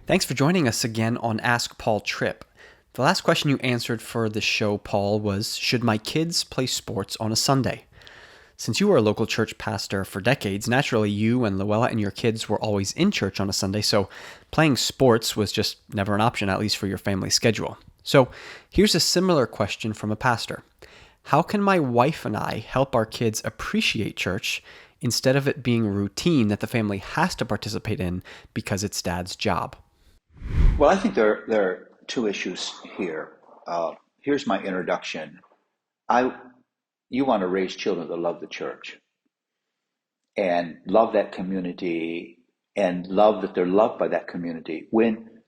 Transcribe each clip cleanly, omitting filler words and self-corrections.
Thanks for joining us again on Ask Paul Tripp. The last question you answered for the show, Paul, was, should my kids play sports on a Sunday? Since you were a local church pastor for decades, naturally you and Luella and your kids were always in church on a Sunday, so playing sports was just never an option, at least for your family schedule. So here's a similar question from a pastor. How can my wife and I help our kids appreciate church instead of it being a routine that the family has to participate in because it's dad's job? Well, I think there are two issues here. Here's my introduction. You want to raise children that love the church and love that community and love that they're loved by that community. When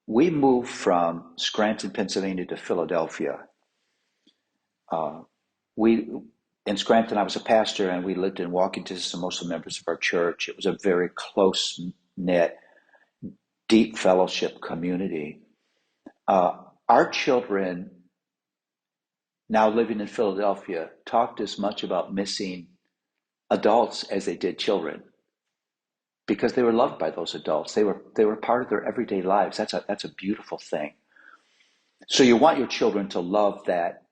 we moved from Scranton, Pennsylvania to Philadelphia, we in Scranton I was a pastor and we lived in walking distance of most of the members of our church. It was a very close knit, deep fellowship community. Our children, now living in Philadelphia, talked as much about missing adults as they did children because they were loved by those adults. They were part of their everyday lives. That's a beautiful thing. So you want your children to love that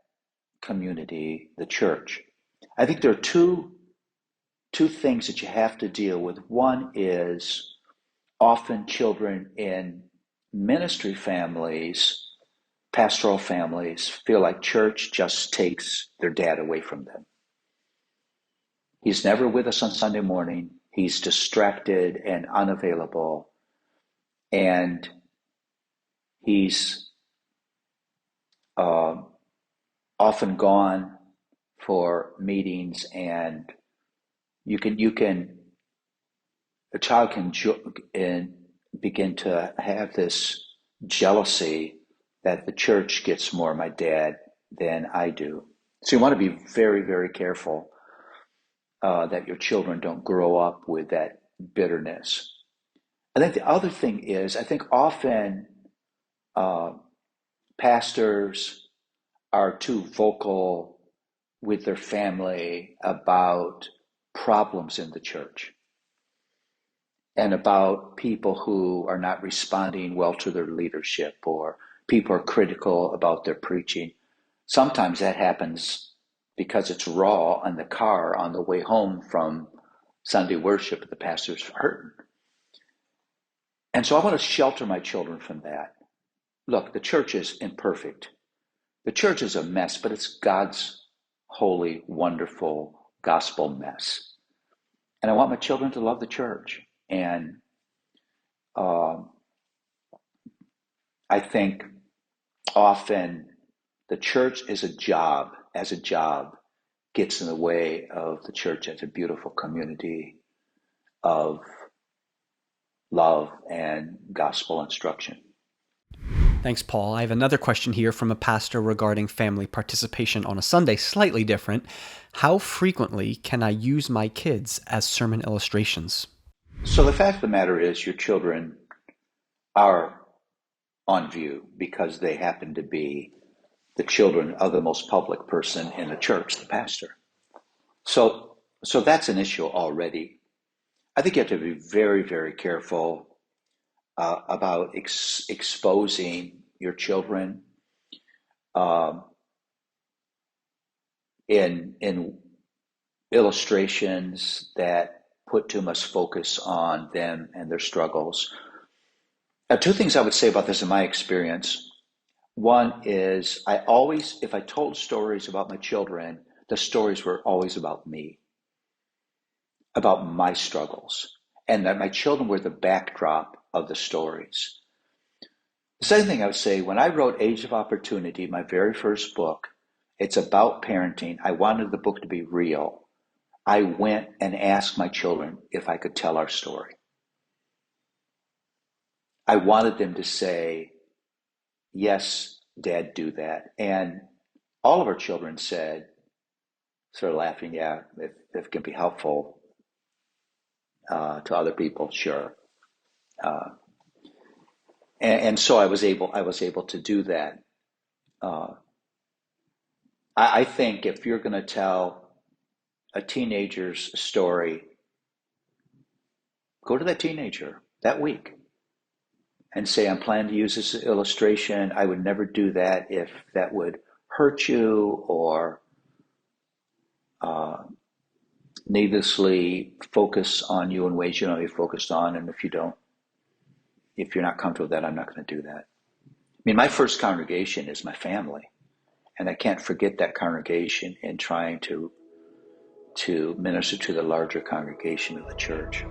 community, the church. I think there are two things that you have to deal with. One is often children in ministry families, pastoral families, feel like church just takes their dad away from them. He's never with us on Sunday morning. He's distracted and unavailable. And he's often gone for meetings, and a child can begin to have this jealousy that the church gets more of my dad than I do. So you want to be very, very careful that your children don't grow up with that bitterness. I think the other thing is, I think often pastors are too vocal with their family about problems in the church and about people who are not responding well to their leadership, or people are critical about their preaching. Sometimes that happens because it's raw in the car on the way home from Sunday worship. The pastor's hurting. And so I want to shelter my children from that. Look, the church is imperfect. The church is a mess, but it's God's holy, wonderful gospel mess. And I want my children to love the church. And I think often the church as a job gets in the way of the church as a beautiful community of love and gospel instruction. Thanks, Paul. I have another question here from a pastor regarding family participation on a Sunday, slightly different. How frequently can I use my kids as sermon illustrations? So the fact of the matter is your children are on view because they happen to be the children of the most public person in the church, the pastor. So that's an issue already. I think you have to be very, very careful about exposing your children in illustrations that put too much focus on them and their struggles. Two things I would say about this in my experience. One is if I told stories about my children, the stories were always about me, about my struggles, and that my children were the backdrop of the stories. The second thing I would say, when I wrote Age of Opportunity, my very first book, it's about parenting. I wanted the book to be real. I went and asked my children if I could tell our story. I wanted them to say, yes, Dad, do that. And all of our children said, sort of laughing, yeah, if it can be helpful to other people, sure. And so I was able to do that. I think if you're going to tell a teenager's story, go to that teenager that week. and say, I'm planning to use this illustration. I would never do that if that would hurt you or uh, needlessly focus on you in ways you don't be focused on. And if you're not comfortable with that, I'm not going to do that. I mean, my first congregation is my family, and I can't forget that congregation in trying to minister to the larger congregation of the church.